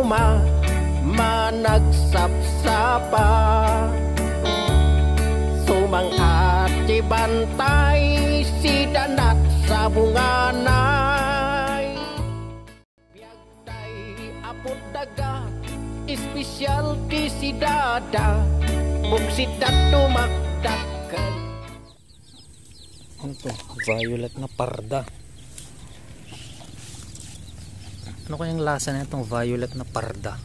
uma managsapsapa sumang-ati bantay si danat sa bunganay biagtay apod daga espesyal ti si dada buksit at tumakdakan. Ano to? Violet na parda. Ano kayang lasa na itong violet na parda?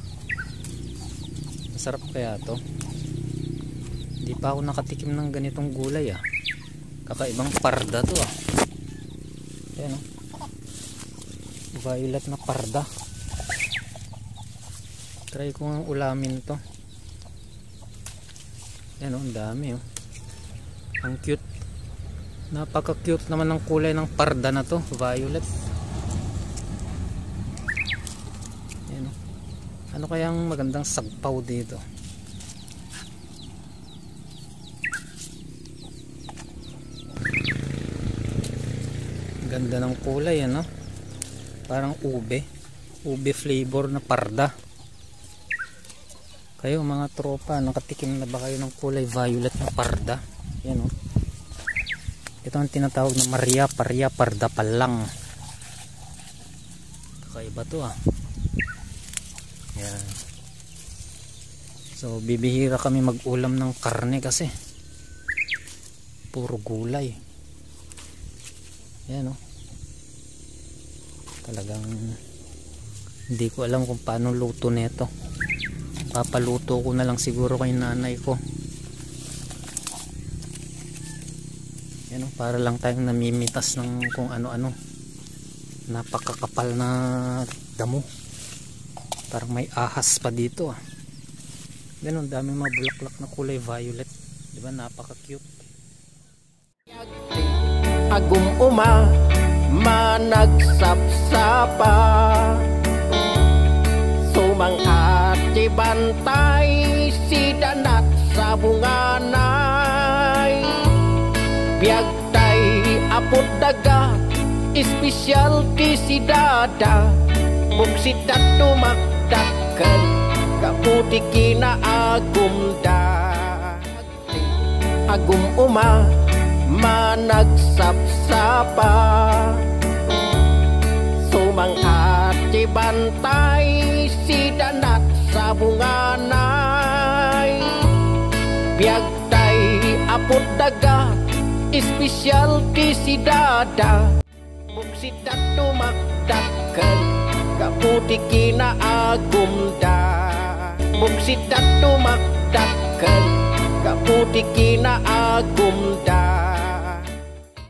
Masarap kaya to? Hindi pa ako nakatikim ng ganitong gulay ah. Kakaibang parda to ah. Ayan oh. Violet na parda. Try ko nga ulamin to. Ayan oh, ang dami oh. Ang cute. Napaka cute naman ng kulay ng parda na to, violet. Ayan oh. Ano kayang magandang sagpaw dito? Ganda ng kulay ano? Parang ube flavor na parda. Kayo mga tropa, nakatikim na ba kayo ng kulay violet na parda? Yan oh. Ito ang tinatawag na Maria Paria Parda Palang. Kakaiba to ah. Yan. So bibihira kami mag-ulam ng karne kasi puro gulay. Yan oh. Talagang hindi ko alam kung paano luto nito. Papaluto ko na lang siguro kay nanay ko. Yan o, para lang tayong namimitas ng kung ano-ano. Napakakapal na damo. Parang may ahas pa dito ah. Ganun, daming mga bulaklak na kulay violet. Diba, napaka-cute. Agum uma managsapsapa sumang-ati bantay si danat sa bunganay biagtay apod daga espesyal ti si dada buksit at tumakdakan kaputi kinaagumda agum uma managsapsapa sumang-ati bantay si danat sa bunganay biagtay apod daga espesyal ti si dada buksit at tumakdakan kaputi kinaagumda buksit at tumakdakan kaputi kinaagumda.